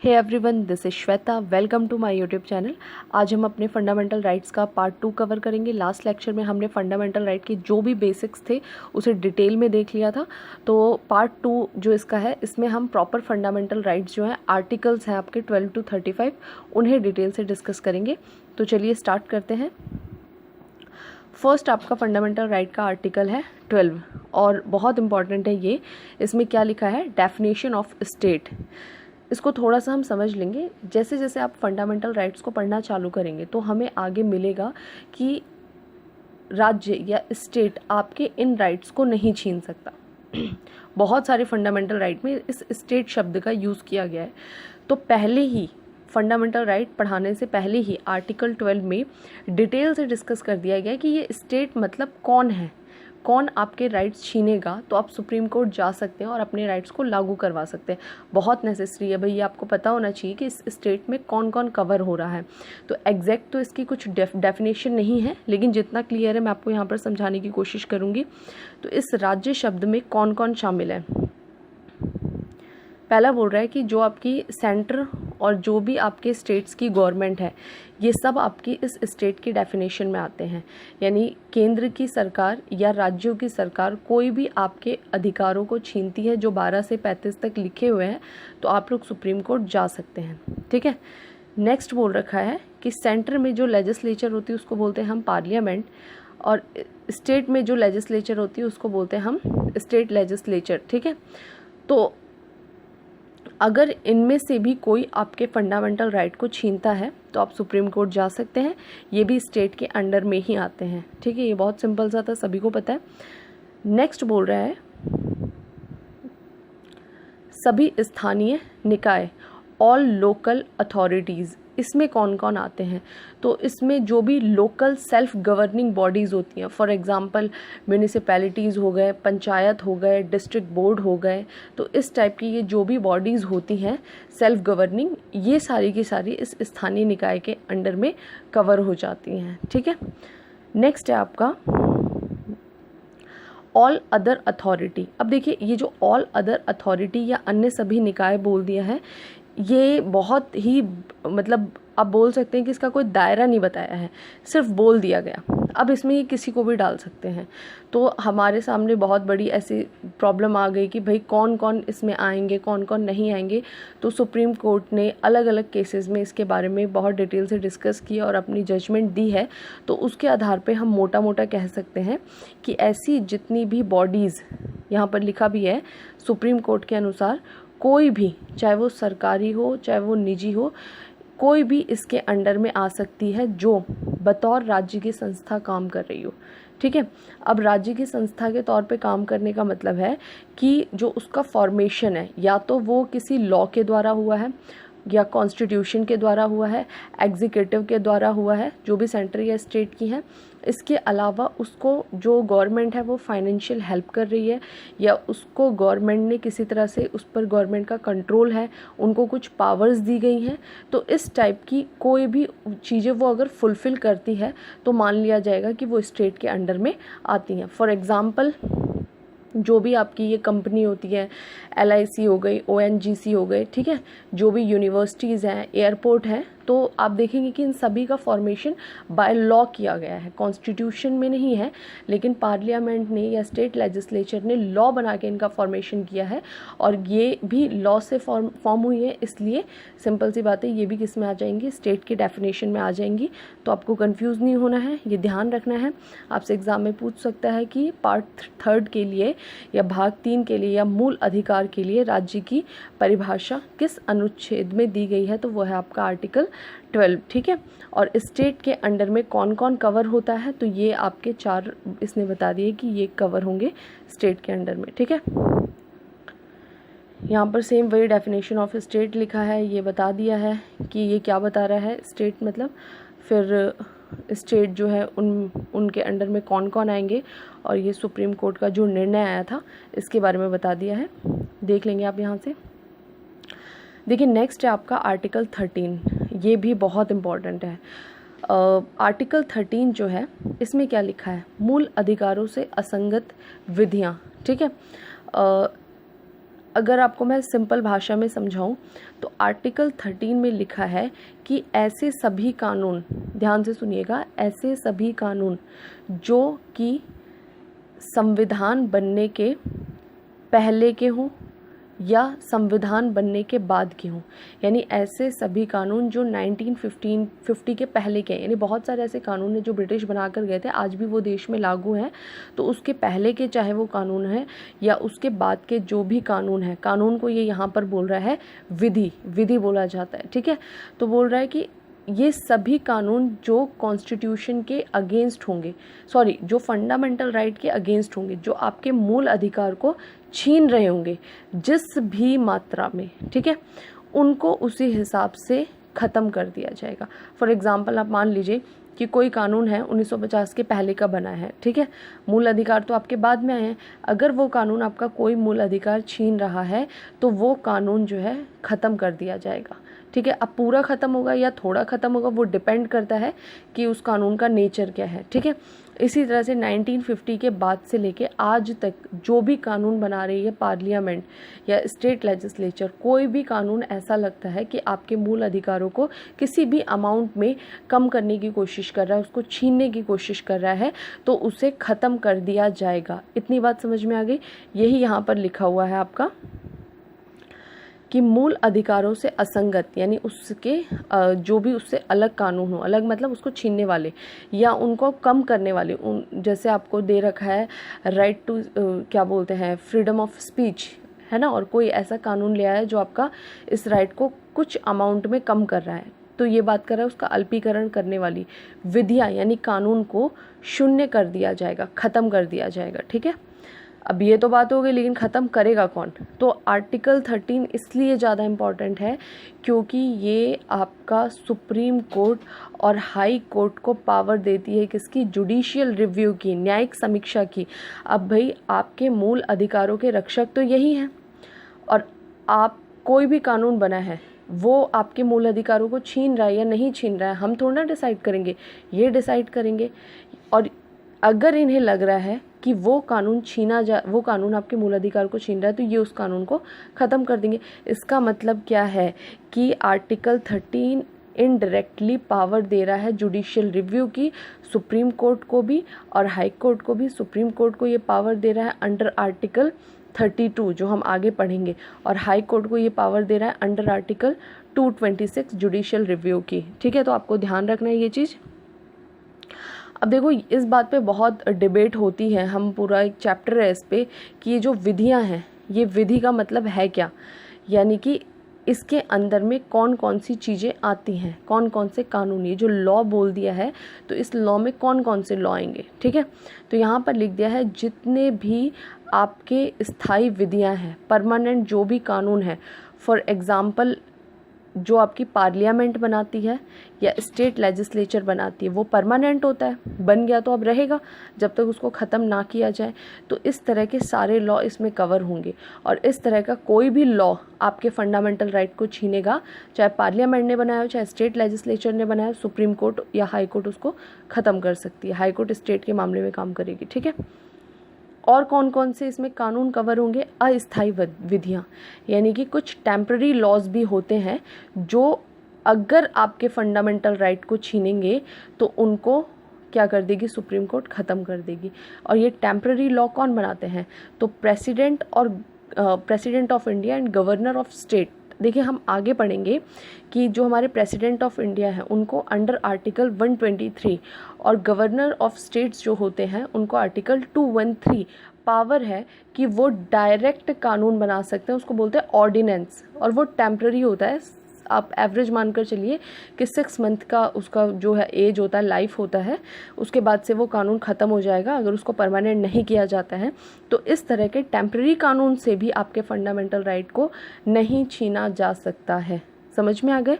Hey everyone, this is Shweta. Welcome to my YouTube channel. आज हम अपने फंडामेंटल राइट्स का पार्ट 2 कवर करेंगे। लास्ट लेक्चर में हमने फंडामेंटल राइट के जो भी बेसिक्स थे उसे डिटेल में देख लिया था। तो पार्ट 2 जो इसका है, इसमें हम प्रॉपर फंडामेंटल राइट्स जो हैं, आर्टिकल्स हैं आपके 12 to 35, उन्हें डिटेल से डिस्कस करेंगे। तो चलिए स्टार्ट करते हैं। फर्स्ट आपका फंडामेंटल राइट का आर्टिकल है 12 और बहुत इंपॉर्टेंट है ये। इसमें क्या लिखा है? Definition of state. इसको थोड़ा सा हम समझ लेंगे। जैसे जैसे आप फंडामेंटल राइट्स को पढ़ना चालू करेंगे तो हमें आगे मिलेगा कि राज्य या स्टेट आपके इन राइट्स को नहीं छीन सकता। बहुत सारे फंडामेंटल राइट में इस स्टेट शब्द का यूज़ किया गया है। तो पहले ही फंडामेंटल राइट पढ़ाने से पहले ही आर्टिकल 12 में डिटेल से डिस्कस कर दिया गया कि ये स्टेट मतलब कौन है, कौन आपके राइट्स छीनेगा, तो आप सुप्रीम कोर्ट जा सकते हैं और अपने राइट्स को लागू करवा सकते हैं। बहुत नेसेसरी है भाई, ये आपको पता होना चाहिए कि इस स्टेट में कौन कौन कवर हो रहा है। तो एग्जैक्ट तो इसकी कुछ डेफिनेशन नहीं है, लेकिन जितना क्लियर है मैं आपको यहाँ पर समझाने की कोशिश करूँगी। तो इस राज्य शब्द में कौन कौन शामिल है? पहला बोल रहा है कि जो आपकी सेंटर और जो भी आपके स्टेट्स की गवर्नमेंट है, ये सब आपकी इस स्टेट की डेफिनेशन में आते हैं। यानी केंद्र की सरकार या राज्यों की सरकार कोई भी आपके अधिकारों को छीनती है जो 12 से 35 तक लिखे हुए हैं, तो आप लोग सुप्रीम कोर्ट जा सकते हैं। ठीक है। नेक्स्ट बोल रखा है कि सेंटर में जो लेजिस्लेचर होती है उसको बोलते हैं हम पार्लियामेंट, और स्टेट में जो लेजिस्लेचर होती है उसको बोलते हैं हम स्टेट लेजिस्लेचर। ठीक है। तो अगर इनमें से भी कोई आपके फंडामेंटल राइट को छीनता है तो आप सुप्रीम कोर्ट जा सकते हैं। ये भी स्टेट के अंडर में ही आते हैं। ठीक है, ये बहुत सिंपल सा था, सभी को पता है। नेक्स्ट बोल रहा है सभी स्थानीय निकाय, ऑल लोकल अथॉरिटीज़। इसमें कौन कौन आते हैं? तो इसमें जो भी लोकल सेल्फ गवर्निंग बॉडीज़ होती हैं, फॉर एग्जांपल म्यूनिसिपैलिटीज़ हो गए, पंचायत हो गए, डिस्ट्रिक्ट बोर्ड हो गए, तो इस टाइप की ये जो भी बॉडीज़ होती हैं सेल्फ गवर्निंग, ये सारी की सारी इस स्थानीय निकाय के अंडर में कवर हो जाती हैं। ठीक है। नेक्स्ट है आपका ऑल अदर अथॉरिटी। अब देखिए, ये जो ऑल अदर अथॉरिटी या अन्य सभी निकाय बोल दिया है, ये बहुत ही मतलब आप बोल सकते हैं कि इसका कोई दायरा नहीं बताया है, सिर्फ बोल दिया गया। अब इसमें ये किसी को भी डाल सकते हैं। तो हमारे सामने बहुत बड़ी ऐसी प्रॉब्लम आ गई कि भाई कौन कौन इसमें आएंगे, कौन कौन नहीं आएंगे। तो सुप्रीम कोर्ट ने अलग अलग केसेस में इसके बारे में बहुत डिटेल से डिस्कस किया और अपनी जजमेंट दी है। तो उसके आधार पे हम मोटा मोटा कह सकते हैं कि ऐसी जितनी भी बॉडीज़, यहाँ पर लिखा भी है सुप्रीम कोर्ट के अनुसार, कोई भी, चाहे वो सरकारी हो चाहे वो निजी हो, कोई भी इसके अंडर में आ सकती है जो बतौर राज्य की संस्था काम कर रही हो। ठीक है। अब राज्य की संस्था के तौर पे काम करने का मतलब है कि जो उसका फॉर्मेशन है, या तो वो किसी लॉ के द्वारा हुआ है या कॉन्स्टिट्यूशन के द्वारा हुआ है, एग्जीक्यूटिव के द्वारा हुआ है, जो भी सेंटर या स्टेट की है। इसके अलावा उसको जो गवर्नमेंट है वो फाइनेंशियल हेल्प कर रही है, या उसको गवर्नमेंट ने किसी तरह से, उस पर गवर्नमेंट का कंट्रोल है, उनको कुछ पावर्स दी गई हैं। तो इस टाइप की कोई भी चीज़ें वो अगर फुलफ़िल करती है तो मान लिया जाएगा कि वो स्टेट के अंडर में आती हैं। फॉर एग्ज़ाम्पल, जो भी आपकी ये कंपनी होती है, LIC हो गई, ONGC हो गए, ठीक है, जो भी यूनिवर्सिटीज़ हैं, एयरपोर्ट हैं, तो आप देखेंगे कि इन सभी का फॉर्मेशन बाय लॉ किया गया है। कॉन्स्टिट्यूशन में नहीं है, लेकिन पार्लियामेंट ने या स्टेट लेजिस्लेचर ने लॉ बना के इनका फॉर्मेशन किया है, और ये भी लॉ से फॉर्म हुई है। इसलिए सिंपल सी बात है, ये भी किस में आ जाएंगी? स्टेट की डेफिनेशन में आ जाएंगी। तो आपको कंफ्यूज नहीं होना है, ये ध्यान रखना है। आपसे एग्जाम में पूछ सकता है कि पार्ट 3 के लिए या भाग 3 के लिए या मूल अधिकार के लिए राज्य की परिभाषा किस अनुच्छेद में दी गई है? तो वो है आपका आर्टिकल 12। ठीक है। और स्टेट के अंडर में कौन कौन कवर होता है, तो ये आपके 4 इसने बता दिए कि ये कवर होंगे स्टेट के अंडर में। ठीक है। यहाँ पर सेम वही डेफिनेशन ऑफ स्टेट लिखा है, ये बता दिया है कि ये क्या बता रहा है स्टेट मतलब। फिर स्टेट जो है उनके अंडर में कौन कौन आएंगे, और ये सुप्रीम कोर्ट का जो निर्णय आया था इसके बारे में बता दिया है। देख लेंगे आप यहाँ से। देखिए, नेक्स्ट है आपका आर्टिकल 13। ये भी बहुत इम्पॉर्टेंट है। आर्टिकल 13 जो है, इसमें क्या लिखा है? मूल अधिकारों से असंगत विधियाँ। ठीक है। अगर आपको मैं सिंपल भाषा में समझाऊं तो आर्टिकल 13 में लिखा है कि ऐसे सभी कानून, ध्यान से सुनिएगा, ऐसे सभी कानून जो कि संविधान बनने के पहले के हों या संविधान बनने के बाद के हों, यानी ऐसे सभी कानून जो 1950 के पहले के हैं, यानी बहुत सारे ऐसे कानून हैं जो ब्रिटिश बना कर गए थे, आज भी वो देश में लागू हैं, तो उसके पहले के चाहे वो कानून हैं या उसके बाद के जो भी कानून हैं, कानून को ये यहाँ पर बोल रहा है विधि बोला जाता है, ठीक है। तो बोल रहा है कि ये सभी कानून जो कॉन्स्टिट्यूशन के अगेंस्ट होंगे, सॉरी, जो फंडामेंटल राइट के अगेंस्ट होंगे, जो आपके मूल अधिकार को छीन रहे होंगे जिस भी मात्रा में, ठीक है, उनको उसी हिसाब से ख़त्म कर दिया जाएगा। फॉर एग्ज़ाम्पल आप मान लीजिए कि कोई कानून है 1950 के पहले का बना है, ठीक है, मूल अधिकार तो आपके बाद में आए हैं, अगर वो कानून आपका कोई मूल अधिकार छीन रहा है तो वो कानून जो है ख़त्म कर दिया जाएगा, ठीक है। अब पूरा ख़त्म होगा या थोड़ा ख़त्म होगा वो डिपेंड करता है कि उस कानून का नेचर क्या है, ठीक है। इसी तरह से 1950 के बाद से लेके आज तक जो भी कानून बना रही है पार्लियामेंट या स्टेट लेजिस्लेचर, कोई भी कानून ऐसा लगता है कि आपके मूल अधिकारों को किसी भी अमाउंट में कम करने की कोशिश कर रहा है, उसको छीनने की कोशिश कर रहा है, तो उसे ख़त्म कर दिया जाएगा। इतनी बात समझ में आ गई। यही यहाँ पर लिखा हुआ है आपका कि मूल अधिकारों से असंगत, यानी उसके जो भी उससे अलग कानून हो, अलग मतलब उसको छीनने वाले या उनको कम करने वाले, जैसे आपको दे रखा है राइट टू क्या बोलते हैं, फ्रीडम ऑफ स्पीच, है ना, और कोई ऐसा कानून ले आया है जो आपका इस राइट को कुछ अमाउंट में कम कर रहा है, तो ये बात कर रहा है उसका अल्पीकरण करने वाली विधियाँ, यानी कानून को शून्य कर दिया जाएगा, ख़त्म कर दिया जाएगा, ठीक है। अब ये तो बात हो गई, लेकिन ख़त्म करेगा कौन? तो आर्टिकल 13 इसलिए ज़्यादा इम्पॉर्टेंट है क्योंकि ये आपका सुप्रीम कोर्ट और हाई कोर्ट को पावर देती है किसकी? जुडिशियल रिव्यू की, न्यायिक समीक्षा की। अब भाई आपके मूल अधिकारों के रक्षक तो यही हैं, और आप कोई भी कानून बना है वो आपके मूल अधिकारों को छीन रहा है या नहीं छीन रहा है, हम थोड़ा ना डिसाइड करेंगे, ये डिसाइड करेंगे। और अगर इन्हें लग रहा है कि वो कानून आपके मूल अधिकार को छीन रहा है, तो ये उस कानून को ख़त्म कर देंगे। इसका मतलब क्या है कि आर्टिकल 13 इनडायरेक्टली पावर दे रहा है जुडिशियल रिव्यू की, सुप्रीम कोर्ट को भी और हाई कोर्ट को भी। सुप्रीम कोर्ट को ये पावर दे रहा है अंडर आर्टिकल 32 जो हम आगे पढ़ेंगे, और हाई कोर्ट को ये पावर दे रहा है अंडर आर्टिकल 226 जुडिशियल रिव्यू की, ठीक है। तो आपको ध्यान रखना है ये चीज़। अब देखो इस बात पे बहुत डिबेट होती है, हम पूरा एक चैप्टर है इस पे कि ये जो विधियां हैं, ये विधि का मतलब है क्या, यानी कि इसके अंदर में कौन कौन सी चीज़ें आती हैं, कौन कौन से कानून, ये जो लॉ बोल दिया है तो इस लॉ में कौन कौन से लॉ आएंगे, ठीक है। तो यहाँ पर लिख दिया है जितने भी आपके स्थायी विधियाँ हैं, परमानेंट जो भी कानून है, फॉर एग्ज़ाम्पल जो आपकी पार्लियामेंट बनाती है या स्टेट लेजिस्लेचर बनाती है वो परमानेंट होता है, बन गया तो अब रहेगा जब तक उसको ख़त्म ना किया जाए। तो इस तरह के सारे लॉ इसमें कवर होंगे, और इस तरह का कोई भी लॉ आपके फंडामेंटल राइट को छीनेगा, चाहे पार्लियामेंट ने बनाया हो, चाहे स्टेट लेजिस्लेचर ने बनाया, सुप्रीम कोर्ट या हाई कोर्ट उसको ख़त्म कर सकती है। हाई कोर्ट स्टेट के मामले में काम करेगी, ठीक है। और कौन कौन से इसमें कानून कवर होंगे? अस्थायी विधियाँ, यानी कि कुछ टेम्पररी लॉज भी होते हैं जो अगर आपके फंडामेंटल राइट को छीनेंगे तो उनको क्या कर देगी? सुप्रीम कोर्ट ख़त्म कर देगी। और ये टेम्पररी लॉ कौन बनाते हैं? तो president of India and governor of state. देखिए हम आगे पढ़ेंगे कि जो हमारे प्रेसिडेंट ऑफ इंडिया हैं उनको अंडर आर्टिकल 123 और गवर्नर ऑफ स्टेट्स जो होते हैं उनको आर्टिकल 213 पावर है कि वो डायरेक्ट कानून बना सकते हैं, उसको बोलते हैं ऑर्डिनेंस, और वो टेम्पररी होता है। आप एवरेज मानकर चलिए कि 6 मंथ का उसका जो है एज होता है, लाइफ होता है, उसके बाद से वो कानून ख़त्म हो जाएगा अगर उसको परमानेंट नहीं किया जाता है। तो इस तरह के टेम्पररी कानून से भी आपके फंडामेंटल राइट को नहीं छीना जा सकता है। समझ में आ गए?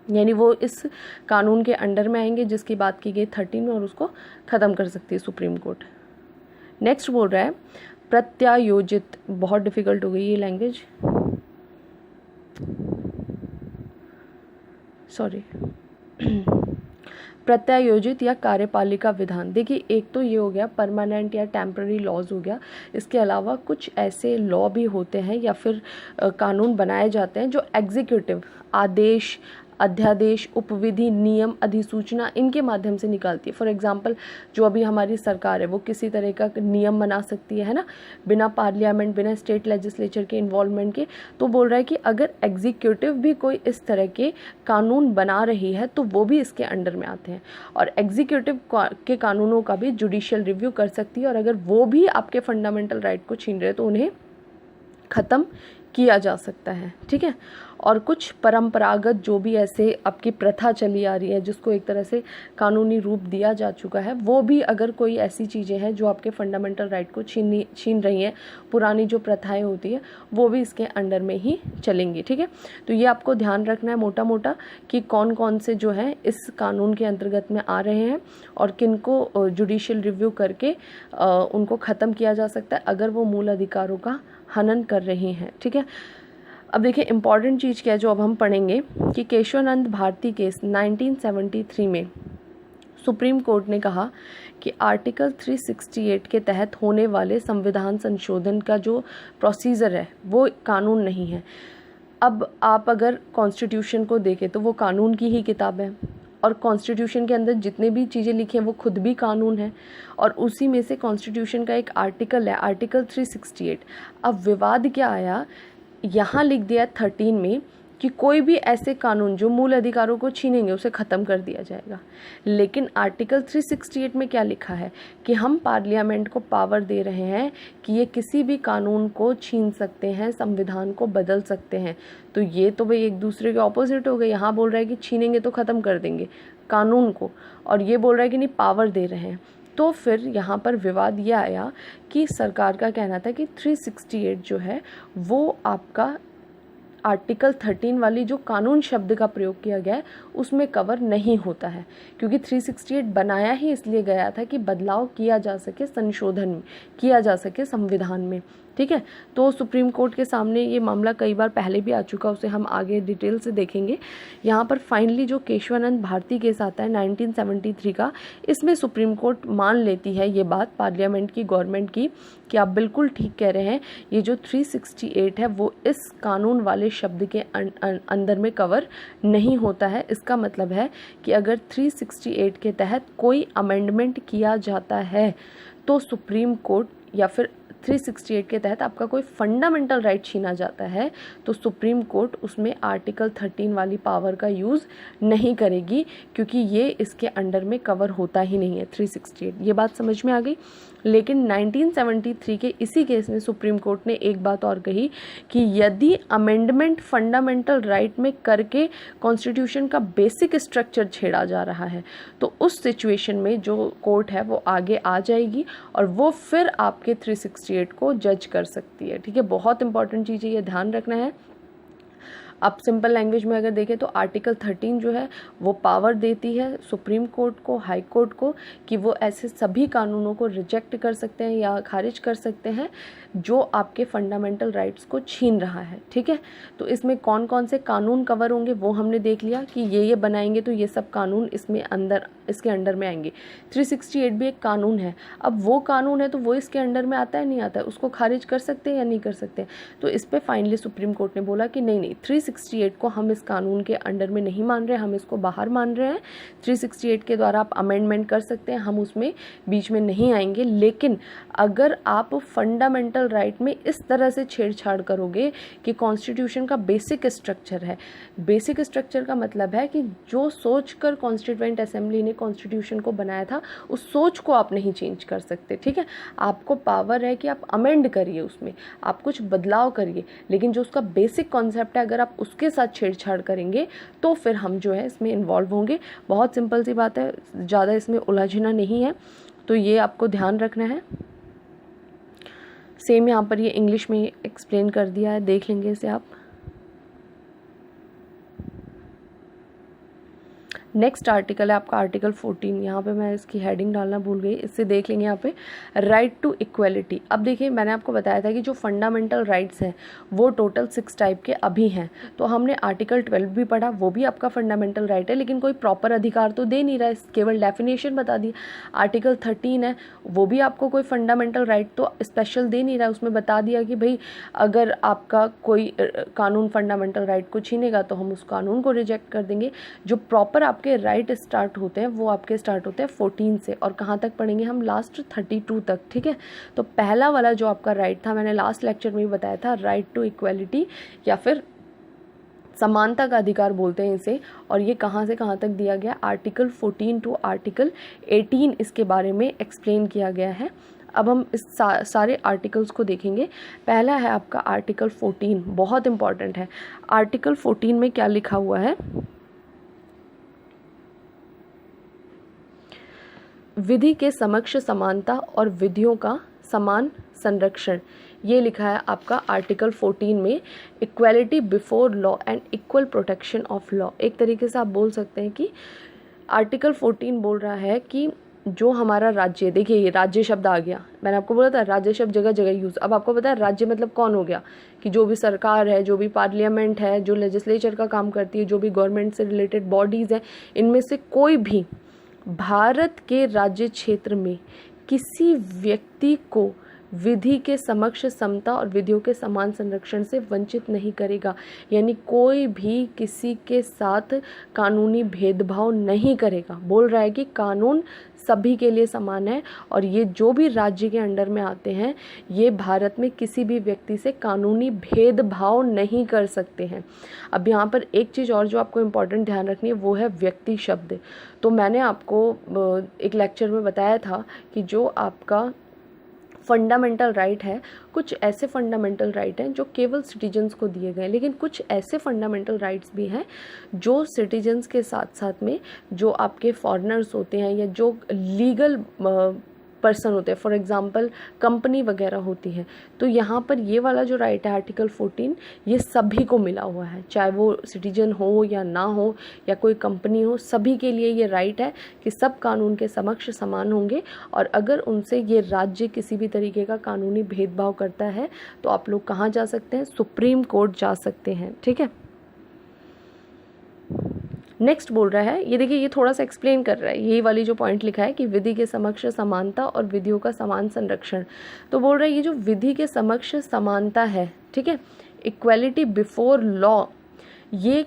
यानी वो इस कानून के अंडर में आएंगे जिसकी बात की गई 13 में, और उसको ख़त्म कर सकती है सुप्रीम कोर्ट। नेक्स्ट बोल रहा है प्रत्यायोजित। बहुत डिफ़िकल्ट हो गई ये लैंग्वेज, सॉरी। प्रत्यायोजित या कार्यपालिका विधान। देखिए एक तो ये हो गया परमानेंट या टेम्पररी लॉज हो गया, इसके अलावा कुछ ऐसे लॉ भी होते हैं या फिर कानून बनाए जाते हैं जो एग्जीक्यूटिव आदेश, अध्यादेश, उपविधि, नियम, अधिसूचना इनके माध्यम से निकालती है। फॉर एग्जांपल जो अभी हमारी सरकार है वो किसी तरह का नियम बना सकती है ना, बिना पार्लियामेंट, बिना स्टेट लेजिस्लेचर के इन्वॉल्वमेंट के। तो बोल रहा है कि अगर एग्जीक्यूटिव भी कोई इस तरह के कानून बना रही है तो वो भी इसके अंडर में आते हैं, और एग्जीक्यूटिव के कानूनों का भी जुडिशियल रिव्यू कर सकती है, और अगर वो भी आपके फंडामेंटल राइट को छीन रहे तो उन्हें ख़त्म किया जा सकता है। ठीक है, और कुछ परंपरागत जो भी ऐसे आपकी प्रथा चली आ रही है जिसको एक तरह से कानूनी रूप दिया जा चुका है, वो भी अगर कोई ऐसी चीज़ें हैं जो आपके फंडामेंटल राइट को छीन रही हैं, पुरानी जो प्रथाएं होती है वो भी इसके अंडर में ही चलेंगी। ठीक है, तो ये आपको ध्यान रखना है मोटा मोटा कि कौन कौन से जो है इस कानून के अंतर्गत में आ रहे हैं और किनको जुडिशियल रिव्यू करके उनको ख़त्म किया जा सकता है अगर वो मूल अधिकारों का हनन कर रही हैं। ठीक है, अब देखिए इम्पॉर्टेंट चीज़ क्या है जो अब हम पढ़ेंगे कि केशवानंद भारती केस 1973 में सुप्रीम कोर्ट ने कहा कि आर्टिकल 368 के तहत होने वाले संविधान संशोधन का जो प्रोसीजर है वो कानून नहीं है। अब आप अगर कॉन्स्टिट्यूशन को देखें तो वो कानून की ही किताब है, और कॉन्स्टिट्यूशन के अंदर जितने भी चीज़ें लिखी हैं वो खुद भी कानून है, और उसी में से कॉन्स्टिट्यूशन का एक आर्टिकल है आर्टिकल 368। अब विवाद क्या आया, यहाँ लिख दिया 13 में कि कोई भी ऐसे कानून जो मूल अधिकारों को छीनेंगे उसे ख़त्म कर दिया जाएगा, लेकिन आर्टिकल 368 में क्या लिखा है कि हम पार्लियामेंट को पावर दे रहे हैं कि ये किसी भी कानून को छीन सकते हैं, संविधान को बदल सकते हैं। तो ये तो भाई एक दूसरे के ऑपोजिट हो गए। यहाँ बोल रहा है कि छीनेंगे तो ख़त्म कर देंगे कानून को, और ये बोल रहा है कि नहीं पावर दे रहे हैं। तो फिर यहाँ पर विवाद ये आया कि सरकार का कहना था कि 368 जो है वो आपका आर्टिकल 13 वाली जो कानून शब्द का प्रयोग किया गया है उसमें कवर नहीं होता है, क्योंकि 368 बनाया ही इसलिए गया था कि बदलाव किया जा सके, संशोधन किया जा सके संविधान में। ठीक है, तो सुप्रीम कोर्ट के सामने ये मामला कई बार पहले भी आ चुका, उसे हम आगे डिटेल से देखेंगे। यहाँ पर फाइनली जो केशवानंद भारती केस आता है 1973 का, इसमें सुप्रीम कोर्ट मान लेती है ये बात पार्लियामेंट की, गवर्नमेंट की, कि आप बिल्कुल ठीक कह रहे हैं, ये जो 368 है वो इस कानून वाले शब्द के अंदर में कवर नहीं होता है। इसका मतलब है कि अगर 368 के तहत कोई अमेंडमेंट किया जाता है तो सुप्रीम कोर्ट, या फिर 368 के तहत आपका कोई फंडामेंटल राइट छीना जाता है तो सुप्रीम कोर्ट उसमें आर्टिकल 13 वाली पावर का यूज़ नहीं करेगी, क्योंकि ये इसके अंडर में कवर होता ही नहीं है 368। ये बात समझ में आ गई। लेकिन 1973 के इसी केस में सुप्रीम कोर्ट ने एक बात और कही कि यदि अमेंडमेंट फंडामेंटल राइट में करके कॉन्स्टिट्यूशन का बेसिक स्ट्रक्चर छेड़ा जा रहा है तो उस सिचुएशन में जो कोर्ट है वो आगे आ जाएगी और वो फिर आपके 368 को जज कर सकती है। ठीक है, बहुत इंपॉर्टेंट चीज़ है, ये ध्यान रखना है। अब सिंपल लैंग्वेज में अगर देखें तो आर्टिकल 13 जो है वो पावर देती है सुप्रीम कोर्ट को, हाई कोर्ट को, कि वो ऐसे सभी कानूनों को रिजेक्ट कर सकते हैं या खारिज कर सकते हैं जो आपके फंडामेंटल राइट्स को छीन रहा है। ठीक है, तो इसमें कौन कौन से कानून कवर होंगे वो हमने देख लिया कि ये बनाएंगे तो ये सब कानून इसके अंडर में आएंगे। 368 भी एक कानून है। अब वो कानून है तो वो इसके अंडर में आता है नहीं आता है, उसको खारिज कर सकते हैं या नहीं कर सकते। तो इस पर फाइनली सुप्रीम कोर्ट ने बोला कि नहीं 368 को हम इस कानून के अंडर में नहीं मान रहे, हम इसको बाहर मान रहे हैं। 368 के द्वारा आप अमेंडमेंट कर सकते हैं, हम उसमें बीच में नहीं आएंगे, लेकिन अगर आप फंडामेंटल राइट में इस तरह से छेड़छाड़ करोगे कि कॉन्स्टिट्यूशन का बेसिक स्ट्रक्चर है, बेसिक स्ट्रक्चर का मतलब है कि जो सोचकर कॉन्स्टिट्यूएंट असेंबली ने कॉन्स्टिट्यूशन को बनाया था उस सोच को आप नहीं चेंज कर सकते। ठीक है, आपको पावर है कि आप अमेंड करिए, उसमें आप कुछ बदलाव करिए, लेकिन जो उसका बेसिक कॉन्सेप्ट है अगर आप उसके साथ छेड़छाड़ करेंगे तो फिर हम जो है इसमें इन्वॉल्व होंगे। बहुत सिंपल सी बात है, ज़्यादा इसमें उलझना नहीं है, तो ये आपको ध्यान रखना है। सेम यहाँ पर ये इंग्लिश में एक्सप्लेन कर दिया है, देख लेंगे इसे आप। नेक्स्ट आर्टिकल है आपका आर्टिकल 14। यहाँ पे मैं इसकी हेडिंग डालना भूल गई, इससे देख लेंगे यहाँ पे राइट टू इक्वलिटी। अब देखिए मैंने आपको बताया था कि जो फंडामेंटल राइट्स हैं वो टोटल 6 टाइप के अभी हैं। तो हमने आर्टिकल 12 भी पढ़ा, वो भी आपका फंडामेंटल राइट है, लेकिन कोई प्रॉपर अधिकार तो दे नहीं रहा है, केवल डेफिनेशन बता दी। आर्टिकल 13 है, वो भी आपको कोई फंडामेंटल राइट तो स्पेशल दे नहीं रहा है, उसमें बता दिया कि भाई अगर आपका कोई कानून फंडामेंटल राइट को छीनेगा तो हम उस कानून को रिजेक्ट कर देंगे। जो प्रॉपर आपके राइट स्टार्ट होते हैं वो आपके स्टार्ट होते हैं 14 से, और कहाँ तक पढ़ेंगे हम, लास्ट 32 तक। ठीक है, तो पहला वाला जो आपका राइट था, मैंने लास्ट लेक्चर में भी बताया था, राइट टू इक्वलिटी या फिर समानता का अधिकार बोलते हैं इसे। और ये कहाँ से कहाँ तक दिया गया, आर्टिकल 14 टू आर्टिकल 18 इसके बारे में एक्सप्लेन किया गया है। अब हम इस सारे आर्टिकल्स को देखेंगे। पहला है आपका आर्टिकल 14, बहुत इंपॉर्टेंट है। आर्टिकल 14 में क्या लिखा हुआ है, विधि के समक्ष समानता और विधियों का समान संरक्षण, ये लिखा है आपका आर्टिकल 14 में। Equality before law and equal protection of law, एक तरीके से आप बोल सकते हैं कि आर्टिकल 14 बोल रहा है कि जो हमारा राज्य, देखिए ये राज्य शब्द आ गया, मैंने आपको बोला था राज्य शब्द जगह जगह यूज़। अब आपको पता है राज्य मतलब कौन हो गया, कि जो भी सरकार है, जो भी पार्लियामेंट है, जो लेजिस्लेचर का काम करती है, जो भी गवर्नमेंट से रिलेटेड बॉडीज़ हैं, इनमें से कोई भी भारत के राज्य क्षेत्र में किसी व्यक्ति को विधि के समक्ष समता और विधियों के समान संरक्षण से वंचित नहीं करेगा। यानी कोई भी किसी के साथ कानूनी भेदभाव नहीं करेगा। बोल रहा है कि कानून सभी के लिए समान है, और ये जो भी राज्य के अंडर में आते हैं ये भारत में किसी भी व्यक्ति से कानूनी भेदभाव नहीं कर सकते हैं। अब यहाँ पर एक चीज़ और जो आपको इम्पॉर्टेंट ध्यान रखनी है वो है व्यक्ति शब्द। तो मैंने आपको एक लेक्चर में बताया था कि जो आपका फंडामेंटल राइट है, कुछ ऐसे फंडामेंटल राइट हैं जो केवल सिटीजन्स को दिए गए, लेकिन कुछ ऐसे फंडामेंटल राइट्स भी हैं जो सिटीजन्स के साथ साथ में जो आपके फॉरेनर्स होते हैं या जो लीगल पर्सन होते हैं, फॉर एग्जांपल कंपनी वगैरह होती है, तो यहाँ पर ये वाला जो राइट है आर्टिकल 14 ये सभी को मिला हुआ है, चाहे वो सिटीजन हो या ना हो या कोई कंपनी हो, सभी के लिए ये राइट है कि सब कानून के समक्ष समान होंगे। और अगर उनसे ये राज्य किसी भी तरीके का कानूनी भेदभाव करता है तो आप लोग कहाँ जा सकते हैं, सुप्रीम कोर्ट जा सकते हैं। ठीक है, नेक्स्ट बोल रहा है, ये देखिए ये थोड़ा सा एक्सप्लेन कर रहा है, यही वाली जो पॉइंट लिखा है कि विधि के समक्ष समानता और विधियों का समान संरक्षण। तो बोल रहा है ये जो विधि के समक्ष समानता है, ठीक है, इक्वलिटी बिफोर लॉ, ये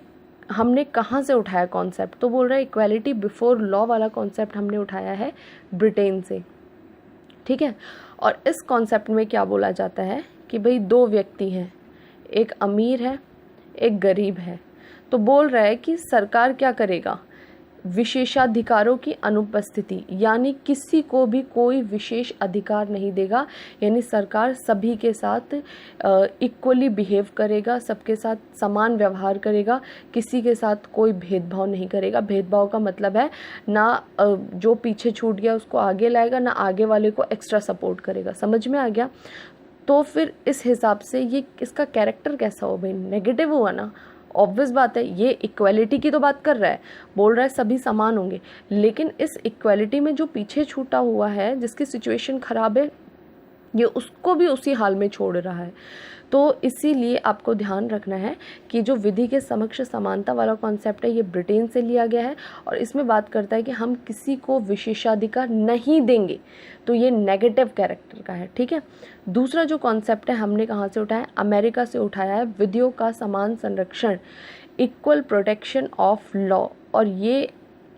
हमने कहाँ से उठाया कॉन्सेप्ट, तो बोल रहा है इक्वलिटी बिफोर लॉ वाला कॉन्सेप्ट हमने उठाया है ब्रिटेन से। ठीक है, और इस कॉन्सेप्ट में क्या बोला जाता है कि भाई दो व्यक्ति हैं, एक अमीर है एक गरीब है, तो बोल रहा है कि सरकार क्या करेगा, विशेषाधिकारों की अनुपस्थिति, यानी किसी को भी कोई विशेष अधिकार नहीं देगा, यानी सरकार सभी के साथ इक्वली बिहेव करेगा, सबके साथ समान व्यवहार करेगा, किसी के साथ कोई भेदभाव नहीं करेगा। भेदभाव का मतलब है ना जो पीछे छूट गया उसको आगे लाएगा, ना आगे वाले को एक्स्ट्रा सपोर्ट करेगा। समझ में आ गया? तो फिर इस हिसाब से ये इसका कैरेक्टर कैसा हो भाई, नेगेटिव हुआ ना। ऑब्वियस बात है, ये इक्वलिटी की तो बात कर रहा है, बोल रहा है सभी समान होंगे, लेकिन इस इक्वलिटी में जो पीछे छूटा हुआ है, जिसकी सिचुएशन ख़राब है, ये उसको भी उसी हाल में छोड़ रहा है। तो इसीलिए आपको ध्यान रखना है कि जो विधि के समक्ष समानता वाला कॉन्सेप्ट है ये ब्रिटेन से लिया गया है, और इसमें बात करता है कि हम किसी को विशेषाधिकार नहीं देंगे, तो ये नेगेटिव कैरेक्टर का है। ठीक है, दूसरा जो कॉन्सेप्ट है हमने कहाँ से उठाया, अमेरिका से उठाया है, विधियों का समान संरक्षण, इक्वल प्रोटेक्शन ऑफ लॉ, और ये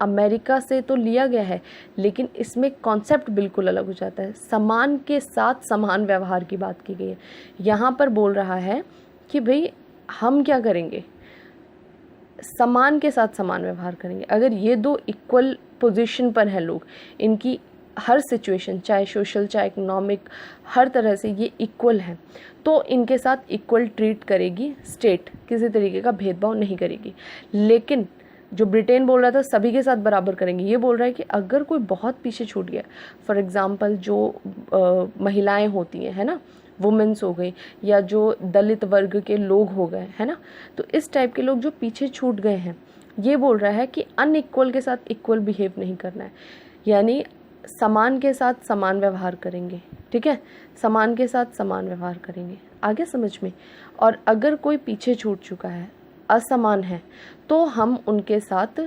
अमेरिका से तो लिया गया है, लेकिन इसमें कॉन्सेप्ट बिल्कुल अलग हो जाता है। समान के साथ समान व्यवहार की बात की गई है। यहाँ पर बोल रहा है कि भाई हम क्या करेंगे, समान के साथ समान व्यवहार करेंगे। अगर ये दो इक्वल पोजीशन पर हैं लोग, इनकी हर सिचुएशन, चाहे सोशल चाहे इकोनॉमिक, हर तरह से ये इक्वल हैं, तो इनके साथ इक्वल ट्रीट करेगी स्टेट, किसी तरीके का भेदभाव नहीं करेगी। लेकिन जो ब्रिटेन बोल रहा था सभी के साथ बराबर करेंगे, ये बोल रहा है कि अगर कोई बहुत पीछे छूट गया, फॉर एग्जांपल जो महिलाएं होती हैं, है ना, वुमेन्स हो गई, या जो दलित वर्ग के लोग हो गए, है ना, तो इस टाइप के लोग जो पीछे छूट गए हैं, ये बोल रहा है कि अनइक्वल के साथ इक्वल बिहेव नहीं करना है, यानी समान के साथ समान व्यवहार करेंगे, ठीक है, समान के साथ समान व्यवहार करेंगे, आगे समझ में। और अगर कोई पीछे छूट चुका है, असमान है, तो हम उनके साथ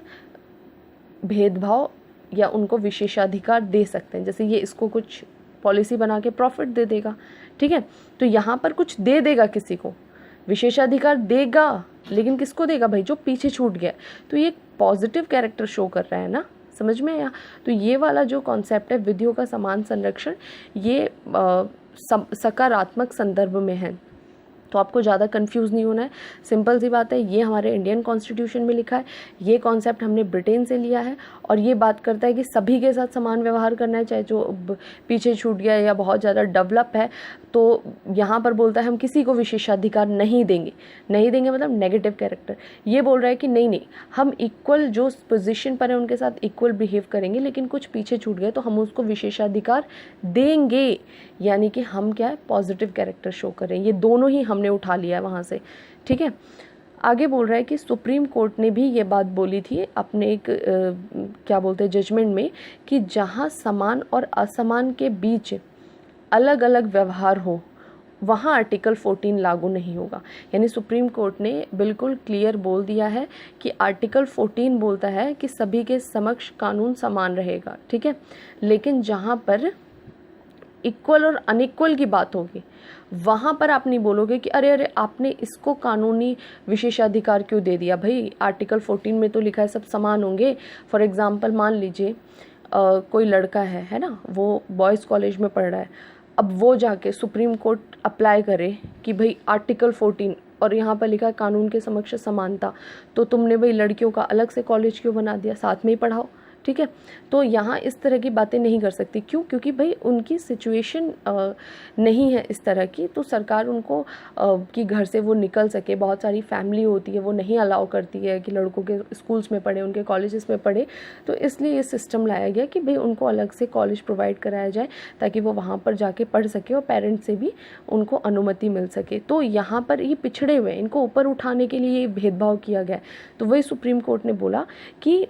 भेदभाव या उनको विशेषाधिकार दे सकते हैं। जैसे ये इसको कुछ पॉलिसी बना के प्रॉफिट दे देगा, ठीक है, तो यहाँ पर कुछ दे देगा, किसी को विशेषाधिकार देगा, लेकिन किसको देगा भाई, जो पीछे छूट गया। तो ये पॉजिटिव कैरेक्टर शो कर रहा है ना, समझ में आया। तो ये वाला जो कॉन्सेप्ट है विधियों का समान संरक्षण, ये सकारात्मक संदर्भ में है, तो आपको ज़्यादा कंफ्यूज नहीं होना है। सिंपल सी बात है, ये हमारे इंडियन कॉन्स्टिट्यूशन में लिखा है, ये कॉन्सेप्ट हमने ब्रिटेन से लिया है, और ये बात करता है कि सभी के साथ समान व्यवहार करना है, चाहे जो पीछे छूट गया या बहुत ज़्यादा डेवलप है। तो यहाँ पर बोलता है हम किसी को विशेषाधिकार नहीं देंगे, नहीं देंगे मतलब नेगेटिव कैरेक्टर। ये बोल रहा है कि नहीं, हम इक्वल जो पोजीशन पर है उनके साथ इक्वल बिहेव करेंगे, लेकिन कुछ पीछे छूट गए तो हम उसको विशेषाधिकार देंगे, यानी कि हम क्या है, पॉजिटिव कैरेक्टर शो करें। ये दोनों ही हमने उठा लिया है वहाँ से, ठीक है। आगे बोल रहा है कि सुप्रीम कोर्ट ने भी ये बात बोली थी अपने एक क्या बोलते हैं जजमेंट में, कि जहाँ समान और असमान के बीच अलग अलग व्यवहार हो, वहाँ आर्टिकल 14 लागू नहीं होगा। यानी सुप्रीम कोर्ट ने बिल्कुल क्लियर बोल दिया है कि आर्टिकल 14 बोलता है कि सभी के समक्ष कानून समान रहेगा, ठीक है, लेकिन जहाँ पर इक्वल और अनइक्वल की बात होगी, वहाँ पर आप नहीं बोलोगे कि अरे अरे आपने इसको कानूनी विशेषाधिकार क्यों दे दिया। भाई आर्टिकल 14 में तो लिखा है सब समान होंगे। फॉर एग्जांपल मान लीजिए कोई लड़का है ना, वो बॉयज़ कॉलेज में पढ़ रहा है, अब वो जाके सुप्रीम कोर्ट अप्लाई करे कि भाई आर्टिकल 14 और यहाँ पर लिखा है कानून के समक्ष समानता, तो तुमने भाई लड़कियों का अलग से कॉलेज क्यों बना दिया, साथ में ही पढ़ाओ, ठीक है। तो यहाँ इस तरह की बातें नहीं कर सकती, क्यों, क्योंकि भाई उनकी सिचुएशन नहीं है इस तरह की, तो सरकार उनको कि घर से वो निकल सके, बहुत सारी फैमिली होती है वो नहीं अलाउ करती है कि लड़कों के स्कूल्स में पढ़े, उनके कॉलेजेस में पढ़े, तो इसलिए ये सिस्टम लाया गया कि भाई उनको अलग से कॉलेज प्रोवाइड कराया जाए ताकि वो वहाँ पर जाके पढ़ सके और पेरेंट्स से भी उनको अनुमति मिल सके। तो यहाँ पर ये पिछड़े हुए, इनको ऊपर उठाने के लिए ये भेदभाव किया गया। तो वही सुप्रीम कोर्ट ने बोला कि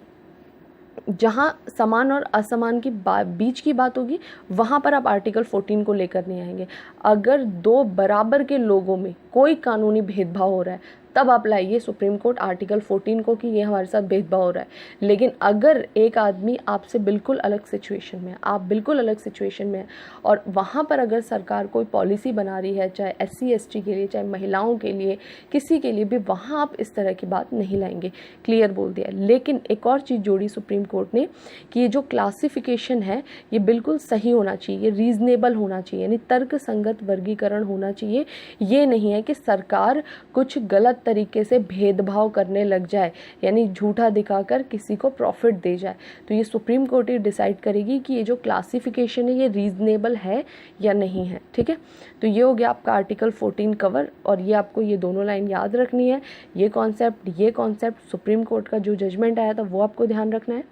जहाँ समान और असमान की बीच की बात होगी, वहाँ पर आप आर्टिकल 14 को लेकर नहीं आएंगे। अगर दो बराबर के लोगों में कोई कानूनी भेदभाव हो रहा है, तब आप लाइए सुप्रीम कोर्ट आर्टिकल 14 को कि ये हमारे साथ भेदभाव हो रहा है। लेकिन अगर एक आदमी आपसे बिल्कुल अलग सिचुएशन में है, आप बिल्कुल अलग सिचुएशन में है, और वहाँ पर अगर सरकार कोई पॉलिसी बना रही है, चाहे SC ST के लिए, चाहे महिलाओं के लिए, किसी के लिए भी, वहाँ आप इस तरह की बात नहीं लाएंगे, क्लियर बोल दिया। लेकिन एक और चीज़ जोड़ी सुप्रीम कोर्ट ने कि ये जो क्लासिफिकेशन है ये बिल्कुल सही होना चाहिए, ये रीज़नेबल होना चाहिए, यानी तर्क संगत वर्गीकरण होना चाहिए। ये नहीं है कि सरकार कुछ गलत तरीके से भेदभाव करने लग जाए, यानी झूठा दिखाकर किसी को प्रॉफिट दे जाए। तो ये सुप्रीम कोर्ट ही डिसाइड करेगी कि ये जो क्लासिफिकेशन है ये रीजनेबल है या नहीं है, ठीक है। तो ये हो गया आपका आर्टिकल 14 कवर, और ये आपको ये दोनों लाइन याद रखनी है। ये कॉन्सेप्ट सुप्रीम कोर्ट का जो जजमेंट आया था वो आपको ध्यान रखना है।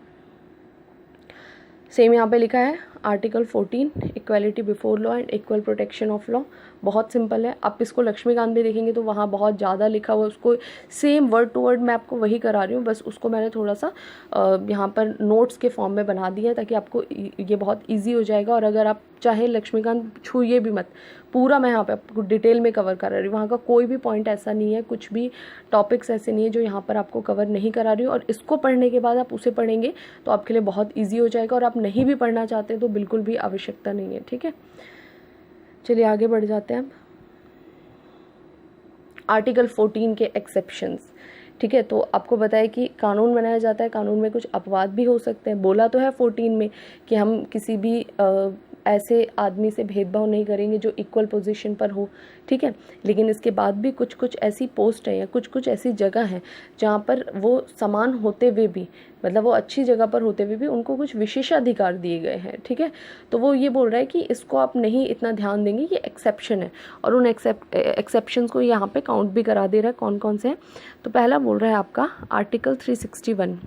सेम यहाँ पे लिखा है article 14 equality before law and equal protection of law. बहुत सिंपल है, आप इसको लक्ष्मीकांत में देखेंगे तो वहाँ बहुत ज़्यादा लिखा हुआ है, उसको सेम वर्ड टू वर्ड मैं आपको वही करा रही हूँ, बस उसको मैंने थोड़ा सा यहाँ पर नोट्स के फॉर्म में बना दिया है ताकि आपको ये बहुत ईजी हो जाएगा। और अगर आप चाहे लक्ष्मीकांत छूइए भी मत, पूरा मैं यहाँ पे आपको डिटेल में कवर करा रही हूँ, वहाँ का कोई भी पॉइंट ऐसा नहीं है, कुछ भी टॉपिक्स ऐसे नहीं है जो यहाँ पर आपको कवर नहीं करा रही हूँ। और इसको पढ़ने के बाद आप उसे पढ़ेंगे तो आपके लिए बहुत ईजी हो जाएगा, और आप नहीं भी पढ़ना चाहते तो बिल्कुल भी आवश्यकता नहीं है, ठीक है। चलिए आगे बढ़ जाते हैं। आर्टिकल 14 के एक्सेप्शंस, ठीक है। तो आपको बताया कि कानून बनाया जाता है, कानून में कुछ अपवाद भी हो सकते हैं। बोला तो है 14 में कि हम किसी भी ऐसे आदमी से भेदभाव नहीं करेंगे जो इक्वल पोजीशन पर हो, ठीक है। लेकिन इसके बाद भी कुछ कुछ ऐसी पोस्ट है या कुछ कुछ ऐसी जगह है जहाँ पर वो समान होते हुए भी, मतलब वो अच्छी जगह पर होते हुए भी उनको कुछ विशेषाधिकार दिए गए हैं, ठीक है। तो वो ये बोल रहा है कि इसको आप नहीं इतना ध्यान देंगे, ये एक्सेप्शन है, और उन एक्सेप्शंस को यहाँ पे काउंट भी करा दे रहा है कौन कौन से हैं। तो पहला बोल रहा है आपका आर्टिकल 361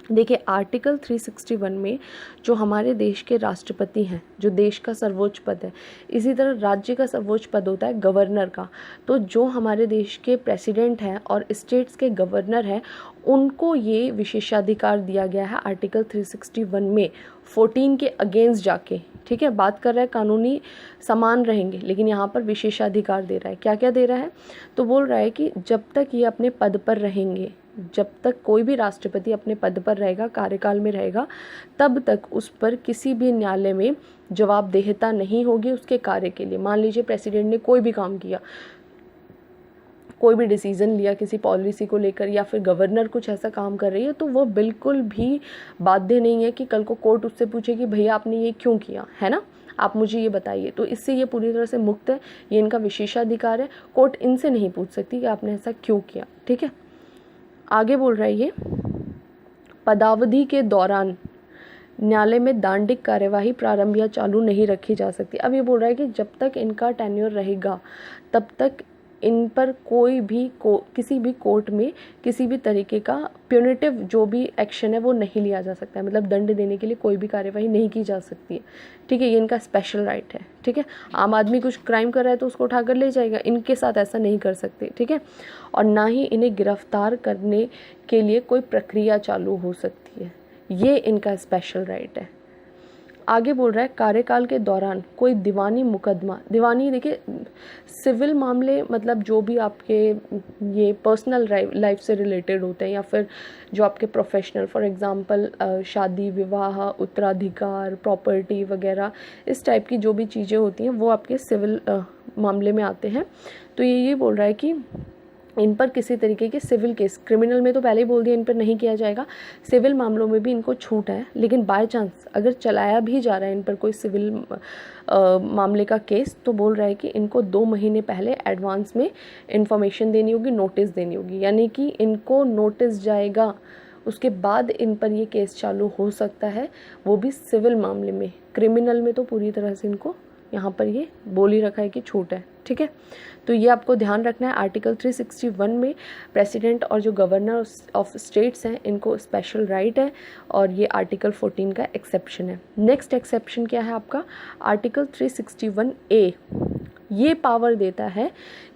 देखिए आर्टिकल 361 में जो हमारे देश के राष्ट्रपति हैं, जो देश का सर्वोच्च पद है, इसी तरह राज्य का सर्वोच्च पद होता है गवर्नर का। तो जो हमारे देश के प्रेसिडेंट हैं और स्टेट्स के गवर्नर हैं, उनको ये विशेषाधिकार दिया गया है आर्टिकल 361 में 14 के अगेंस्ट जाके। ठीक है, बात कर रहा है कानूनी समान रहेंगे, लेकिन यहाँ पर विशेषाधिकार दे रहा है। क्या क्या दे रहा है, तो बोल रहा है कि जब तक ये अपने पद पर रहेंगे, जब तक कोई भी राष्ट्रपति अपने पद पर रहेगा, कार्यकाल में रहेगा, तब तक उस पर किसी भी न्यायालय में जवाबदेहिता नहीं होगी उसके कार्य के लिए। मान लीजिए प्रेसिडेंट ने कोई भी काम किया, कोई भी डिसीजन लिया किसी पॉलिसी को लेकर, या फिर गवर्नर कुछ ऐसा काम कर रही है, तो वो बिल्कुल भी बाध्य नहीं है कि कल को कोर्ट उससे पूछे कि भैया आपने ये क्यों किया, है ना, आप मुझे ये बताइए। तो इससे ये पूरी तरह से मुक्त है, ये इनका विशेषाधिकार है। कोर्ट इनसे नहीं पूछ सकती कि आपने ऐसा क्यों किया। ठीक है, आगे बोल रहा है ये, पदावधि के दौरान न्यायालय में दांडिक कार्यवाही प्रारंभ या चालू नहीं रखी जा सकती। अब ये बोल रहा है कि जब तक इनका टेन्योर रहेगा तब तक इन पर कोई भी किसी भी कोर्ट में किसी भी तरीके का प्यूनिटिव जो भी एक्शन है वो नहीं लिया जा सकता है, मतलब दंड देने के लिए कोई भी कार्यवाही नहीं की जा सकती है। ठीक है, ये इनका स्पेशल राइट है। ठीक है, आम आदमी कुछ क्राइम कर रहा है तो उसको उठाकर ले जाएगा, इनके साथ ऐसा नहीं कर सकते। ठीक है, और ना ही इन्हें गिरफ्तार करने के लिए कोई प्रक्रिया चालू हो सकती है, ये इनका स्पेशल राइट है। आगे बोल रहा है कार्यकाल के दौरान कोई दीवानी मुकदमा, दीवानी देखिए सिविल मामले, मतलब जो भी आपके ये पर्सनल लाइफ से रिलेटेड होते हैं, या फिर जो आपके प्रोफेशनल, फॉर एग्जांपल शादी विवाह, उत्तराधिकार, प्रॉपर्टी वगैरह, इस टाइप की जो भी चीज़ें होती हैं वो आपके सिविल मामले में आते हैं। तो ये बोल रहा है कि इन पर किसी तरीके के सिविल केस, क्रिमिनल में तो पहले ही बोल दिया इन पर नहीं किया जाएगा, सिविल मामलों में भी इनको छूट है। लेकिन बाय चांस अगर चलाया भी जा रहा है इन पर कोई सिविल मामले का केस, तो बोल रहा है कि इनको 2 महीने पहले एडवांस में इंफॉर्मेशन देनी होगी, नोटिस देनी होगी, यानी कि इनको नोटिस जाएगा, उसके बाद इन पर ये केस चालू हो सकता है, वो भी सिविल मामले में। क्रिमिनल में तो पूरी तरह से इनको यहाँ पर ये बोल ही रखा है कि छूट है। ठीक है, तो ये आपको ध्यान रखना है। आर्टिकल 361 में प्रेसिडेंट और जो गवर्नर ऑफ स्टेट्स हैं इनको स्पेशल राइट है, और ये आर्टिकल 14 का एक्सेप्शन है। नेक्स्ट एक्सेप्शन क्या है आपका, आर्टिकल 361A, ये पावर देता है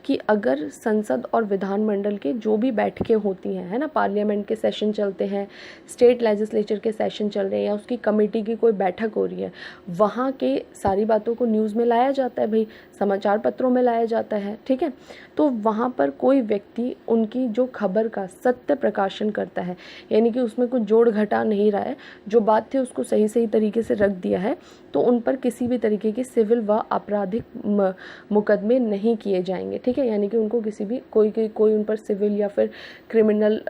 कि अगर संसद और विधानमंडल के जो भी बैठकें होती हैं, है ना, पार्लियामेंट के सेशन चलते हैं, स्टेट लेजिस्लेचर के सेशन चल रहे हैं, या उसकी कमेटी की कोई बैठक हो रही है, वहाँ के सारी बातों को न्यूज़ में लाया जाता है, भाई समाचार पत्रों में लाया जाता है। ठीक है, तो वहाँ पर कोई व्यक्ति उनकी जो खबर का सत्य प्रकाशन करता है, यानी कि उसमें कुछ जोड़ घटा नहीं रहा है, जो बात थी उसको सही सही तरीके से रख दिया है, तो उन पर किसी भी तरीके की सिविल व आपराधिक मुकदमे नहीं किए जाएंगे। ठीक है, यानी कि उनको किसी भी कोई उन पर सिविल या फिर क्रिमिनल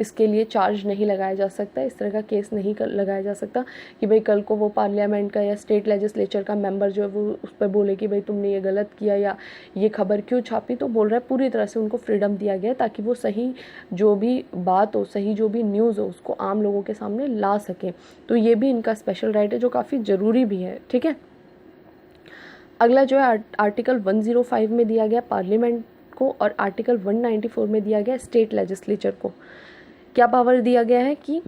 इसके लिए चार्ज नहीं लगाया जा सकता, इस तरह का केस नहीं लगाया जा सकता कि भाई कल को वो पार्लियामेंट का या स्टेट लेजिस्लेचर का मेंबर जो है वो उस पर बोले कि भाई तुमने ये गलत किया या ये खबर क्यों छापी। तो बोल रहा है पूरी तरह से उनको फ्रीडम दिया गया है ताकि वो सही जो भी बात हो, सही जो भी न्यूज़ हो, उसको आम लोगों के सामने ला सकें। तो ये भी इनका स्पेशल राइट है जो काफ़ी ज़रूरी भी है। ठीक है, अगला जो है आर्टिकल 105 में दिया गया पार्लियामेंट को, और आर्टिकल 194 में दिया गया स्टेट लेजिस्लेचर को। क्या पावर दिया गया है कि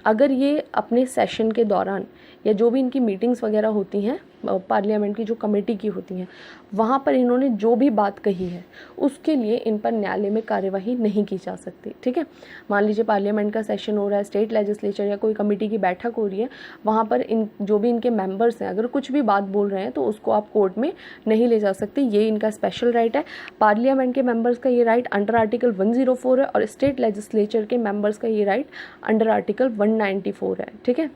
अगर ये अपने सेशन के दौरान या जो भी इनकी मीटिंग्स वगैरह होती हैं पार्लियामेंट की जो कमेटी की होती हैं, वहाँ पर इन्होंने जो भी बात कही है उसके लिए इन पर न्यायालय में कार्यवाही नहीं की जा सकती। ठीक है, मान लीजिए पार्लियामेंट का सेशन हो रहा है, स्टेट लेजिस्लेचर या कोई कमेटी की बैठक हो रही है, वहाँ पर इन जो भी इनके मेंबर्स हैं अगर कुछ भी बात बोल रहे हैं तो उसको आप कोर्ट में नहीं ले जा सकते, ये इनका स्पेशल राइट है। पार्लियामेंट के मेंबर्स का ये राइट अंडर आर्टिकल 104 है, और स्टेट लेजिस्लेचर के मेंबर्स का ये राइट अंडर आर्टिकल 194 है। ठीक है,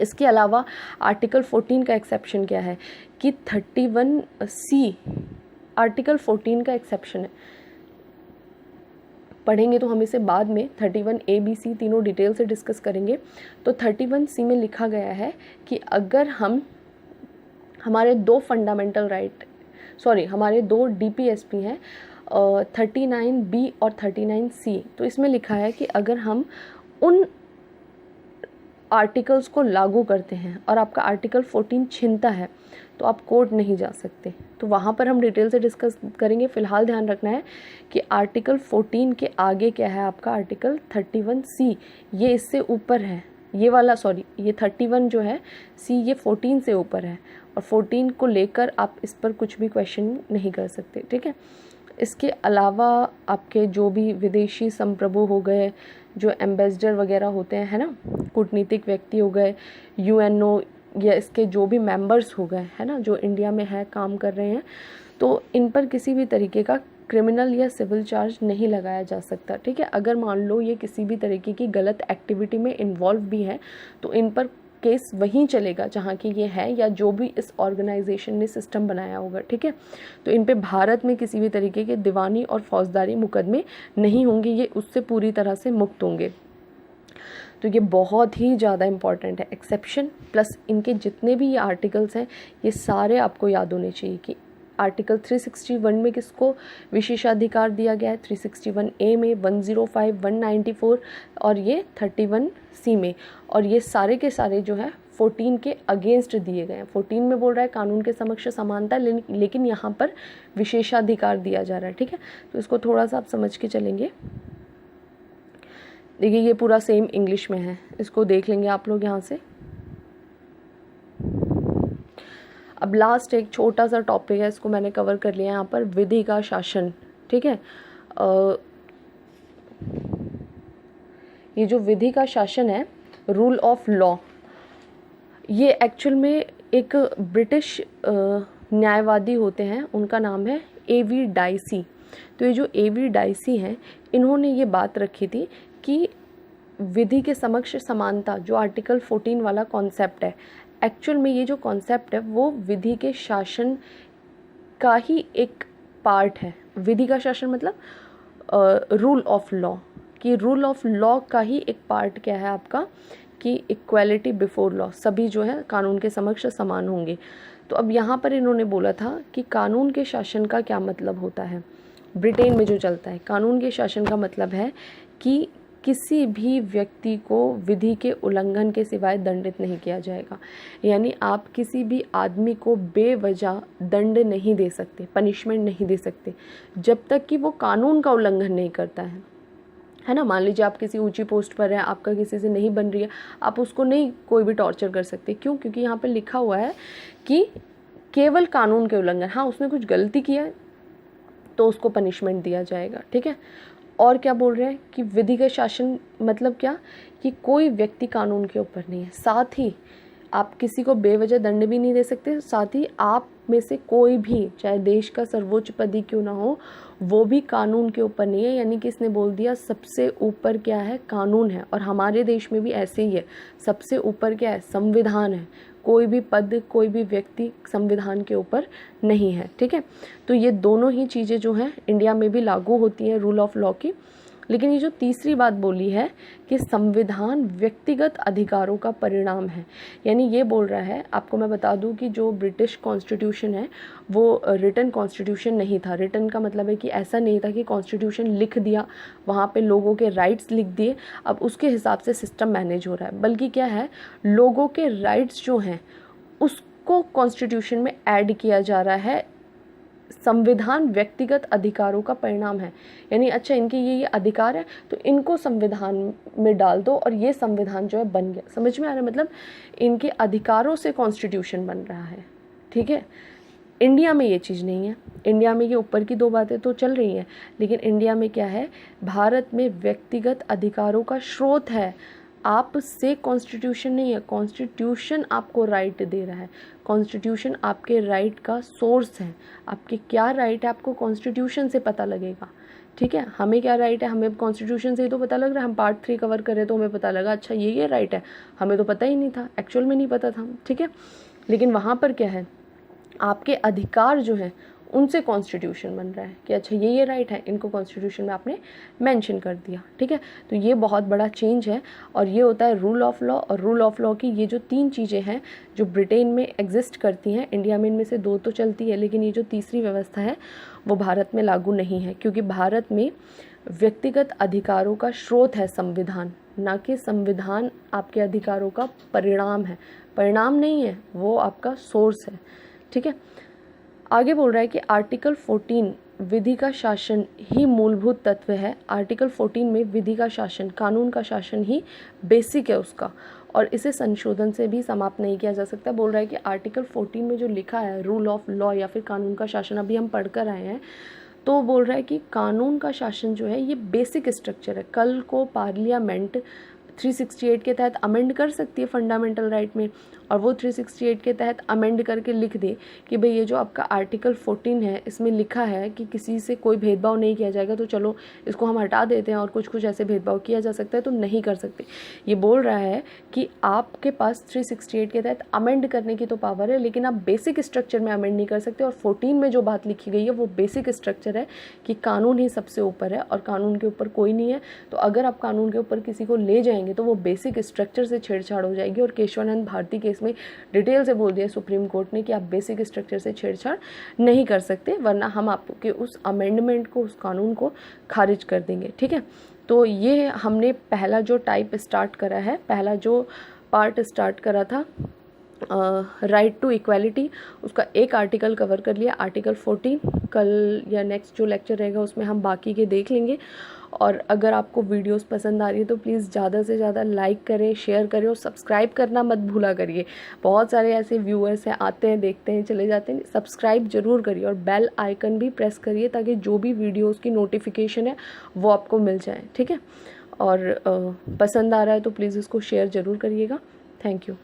इसके अलावा आर्टिकल 14 का एक्सेप्शन क्या है कि 31C आर्टिकल 14 का एक्सेप्शन है, पढ़ेंगे तो हम इसे बाद में 31A B C तीनों डिटेल से डिस्कस करेंगे। तो 31C में लिखा गया है कि अगर हम हमारे 2 फंडामेंटल राइट हमारे 2 DPSP हैं 39B और 39C, तो इसमें लिखा है कि अगर हम उन आर्टिकल्स को लागू करते हैं और आपका आर्टिकल 14 छिनता है तो आप कोर्ट नहीं जा सकते। तो वहाँ पर हम डिटेल से डिस्कस करेंगे। फ़िलहाल ध्यान रखना है कि आर्टिकल 14 के आगे क्या है आपका आर्टिकल 31C, ये इससे ऊपर है, ये वाला सॉरी ये 31 जो है सी ये 14 से ऊपर है और 14 को लेकर आप इस पर कुछ भी क्वेश्चन नहीं कर सकते, ठीक है। इसके अलावा आपके जो भी विदेशी संप्रभु हो गए, जो एम्बेसडर वगैरह होते हैं, है ना, कूटनीतिक व्यक्ति हो गए, यूएनओ या इसके जो भी मेंबर्स हो गए, है ना, जो इंडिया में है काम कर रहे हैं, तो इन पर किसी भी तरीके का क्रिमिनल या सिविल चार्ज नहीं लगाया जा सकता, ठीक है। अगर मान लो ये किसी भी तरीके की गलत एक्टिविटी में इन्वॉल्व भी हैं तो इन पर केस वहीं चलेगा जहाँ की ये है या जो भी इस ऑर्गेनाइजेशन ने सिस्टम बनाया होगा, ठीक है। तो इन पे भारत में किसी भी तरीके के दीवानी और फौजदारी मुकदमे नहीं होंगे, ये उससे पूरी तरह से मुक्त होंगे। तो ये बहुत ही ज़्यादा इम्पॉर्टेंट है। एक्सेप्शन प्लस इनके जितने भी ये आर्टिकल्स हैं ये सारे आपको याद होने चाहिए कि आर्टिकल 361 में किसको विशेषाधिकार दिया गया है, 361A में, 105, 194 और ये 31C में, और ये सारे के सारे जो है 14 के अगेंस्ट दिए गए हैं। 14 में बोल रहा है कानून के समक्ष समानता, लेकिन यहाँ पर विशेषाधिकार दिया जा रहा है, ठीक है। तो इसको थोड़ा सा आप समझ के चलेंगे। देखिए ये पूरा सेम इंग्लिश में है, इसको देख लेंगे आप लोग यहाँ से। अब लास्ट एक छोटा सा टॉपिक है, इसको मैंने कवर कर लिया यहाँ पर, विधि का शासन, ठीक है। ये जो विधि का शासन है, रूल ऑफ लॉ, ये एक्चुअल में एक ब्रिटिश न्यायवादी होते हैं, उनका नाम है A.V. डाइसी। तो ये जो A.V. डाइसी हैं, इन्होंने ये बात रखी थी कि विधि के समक्ष समानता जो आर्टिकल 14 वाला कॉन्सेप्ट है, एक्चुअल में ये जो कॉन्सेप्ट है वो विधि के शासन का ही एक पार्ट है। विधि का शासन मतलब रूल ऑफ लॉ, कि रूल ऑफ लॉ का ही एक पार्ट क्या है आपका, कि इक्वालिटी बिफोर लॉ, सभी जो है कानून के समक्ष समान होंगे। तो अब यहाँ पर इन्होंने बोला था कि कानून के शासन का क्या मतलब होता है। ब्रिटेन में जो चलता है, कानून के शासन का मतलब है कि किसी भी व्यक्ति को विधि के उल्लंघन के सिवाय दंडित नहीं किया जाएगा। यानी आप किसी भी आदमी को बेवजह दंड नहीं दे सकते, पनिशमेंट नहीं दे सकते, जब तक कि वो कानून का उल्लंघन नहीं करता है ना। मान लीजिए आप किसी ऊंची पोस्ट पर हैं, आपका किसी से नहीं बन रही है, आप उसको नहीं कोई भी टॉर्चर कर सकते। क्यों? क्योंकि यहाँ पे लिखा हुआ है कि केवल कानून के उल्लंघन, हाँ उसने कुछ गलती किया है तो उसको पनिशमेंट दिया जाएगा, ठीक है। और क्या बोल रहे हैं कि विधि का शासन मतलब क्या, कि कोई व्यक्ति कानून के ऊपर नहीं है, साथ ही आप किसी को बेवजह दंड भी नहीं दे सकते, साथ ही आप में से कोई भी, चाहे देश का सर्वोच्च पद ही क्यों ना हो, वो भी कानून के ऊपर नहीं है। यानी कि इसने बोल दिया सबसे ऊपर क्या है, कानून है। और हमारे देश में भी ऐसे ही है, सबसे ऊपर क्या है, संविधान है। कोई भी पद, कोई भी व्यक्ति संविधान के ऊपर नहीं है, ठीक है। तो ये दोनों ही चीज़ें जो हैं इंडिया में भी लागू होती हैं रूल ऑफ लॉ की। लेकिन ये जो तीसरी बात बोली है कि संविधान व्यक्तिगत अधिकारों का परिणाम है, यानी ये बोल रहा है, आपको मैं बता दूं कि जो ब्रिटिश कॉन्स्टिट्यूशन है वो रिटन कॉन्स्टिट्यूशन नहीं था। रिटन का मतलब है कि ऐसा नहीं था कि कॉन्स्टिट्यूशन लिख दिया, वहाँ पे लोगों के राइट्स लिख दिए, अब उसके हिसाब से सिस्टम मैनेज हो रहा है, बल्कि क्या है, लोगों के राइट्स जो हैं उसको कॉन्स्टिट्यूशन में ऐड किया जा रहा है। संविधान व्यक्तिगत अधिकारों का परिणाम है, यानी अच्छा इनके ये अधिकार है तो इनको संविधान में डाल दो और ये संविधान जो है बन गया। समझ में आ रहा है, मतलब इनके अधिकारों से कॉन्स्टिट्यूशन बन रहा है, ठीक है। इंडिया में ये चीज़ नहीं है। इंडिया में ये ऊपर की दो बातें तो चल रही हैं, लेकिन इंडिया में क्या है, भारत में व्यक्तिगत अधिकारों का स्रोत है, आपसे कॉन्स्टिट्यूशन नहीं है। कॉन्स्टिट्यूशन आपको राइट दे रहा है, कॉन्स्टिट्यूशन आपके राइट का सोर्स है। आपके क्या राइट है आपको कॉन्स्टिट्यूशन से पता लगेगा, ठीक है। हमें क्या राइट है, हमें कॉन्स्टिट्यूशन से ही तो पता लग रहा है। हम पार्ट 3 कवर करें तो हमें पता लगा अच्छा ये राइट है, हमें तो पता ही नहीं था, एक्चुअल में नहीं पता था, ठीक है। लेकिन वहाँ पर क्या है, आपके अधिकार जो हैं उनसे कॉन्स्टिट्यूशन बन रहा है कि अच्छा ये राइट है, इनको कॉन्स्टिट्यूशन में आपने मेंशन कर दिया, ठीक है। तो ये बहुत बड़ा चेंज है और ये होता है रूल ऑफ लॉ। और रूल ऑफ लॉ की ये जो 3 चीज़ें हैं जो ब्रिटेन में एग्जिस्ट करती हैं, इंडिया में इनमें से 2 तो चलती है, लेकिन ये जो तीसरी व्यवस्था है वो भारत में लागू नहीं है, क्योंकि भारत में व्यक्तिगत अधिकारों का स्रोत है संविधान, ना कि संविधान आपके अधिकारों का परिणाम है। परिणाम नहीं है, वो आपका सोर्स है। ठीक है, आगे बोल रहा है कि आर्टिकल 14 विधि का शासन ही मूलभूत तत्व है। आर्टिकल 14 में विधि का शासन, कानून का शासन ही बेसिक है उसका, और इसे संशोधन से भी समाप्त नहीं किया जा सकता। बोल रहा है कि आर्टिकल 14 में जो लिखा है रूल ऑफ लॉ या फिर कानून का शासन, अभी हम पढ़ कर आए हैं, तो बोल रहा है कि कानून का शासन जो है ये बेसिक स्ट्रक्चर है। कल को पार्लियामेंट 368 के तहत अमेंड कर सकती है फंडामेंटल राइट में, और वो 368 के तहत अमेंड करके लिख दे कि भाई ये जो आपका आर्टिकल 14 है इसमें लिखा है कि किसी से कोई भेदभाव नहीं किया जाएगा, तो चलो इसको हम हटा देते हैं और कुछ कुछ ऐसे भेदभाव किया जा सकता है, तो नहीं कर सकते। ये बोल रहा है कि आपके पास 368 के तहत अमेंड करने की तो पावर है, लेकिन आप बेसिक स्ट्रक्चर में अमेंड नहीं कर सकते। और 14 में जो बात लिखी गई है वो बेसिक स्ट्रक्चर है कि कानून ही सबसे ऊपर है और कानून के ऊपर कोई नहीं है। तो अगर आप कानून के ऊपर किसी को ले जाएंगे तो वो बेसिक स्ट्रक्चर से छेड़छाड़ हो जाएगी। और केशवानंद भारती केस में डिटेल से बोल दिया सुप्रीम कोर्ट ने कि आप बेसिक स्ट्रक्चर से छेड़छाड़ नहीं कर सकते, वरना हम आपके उस अमेंडमेंट को, उस कानून को खारिज कर देंगे। ठीक है, तो ये हमने पहला जो टाइप स्टार्ट करा है, पहला जो पार्ट स्टार्ट करा था राइट टू इक्वालिटी, उसका एक आर्टिकल कवर कर लिया, आर्टिकल 14। कल या नेक्स्ट जो लेक्चर रहेगा उसमें हम बाकी के देख लेंगे। और अगर आपको वीडियोस पसंद आ रही है तो प्लीज़ ज़्यादा से ज़्यादा लाइक करें, शेयर करें और सब्सक्राइब करना मत भूला करिए। बहुत सारे ऐसे व्यूअर्स हैं, आते हैं, देखते हैं, चले जाते हैं। सब्सक्राइब जरूर करिए और बेल आइकन भी प्रेस करिए ताकि जो भी वीडियोस की नोटिफिकेशन है वो आपको मिल जाए। ठीक है, और पसंद आ रहा है तो प्लीज़ इसको शेयर ज़रूर करिएगा। Thank you.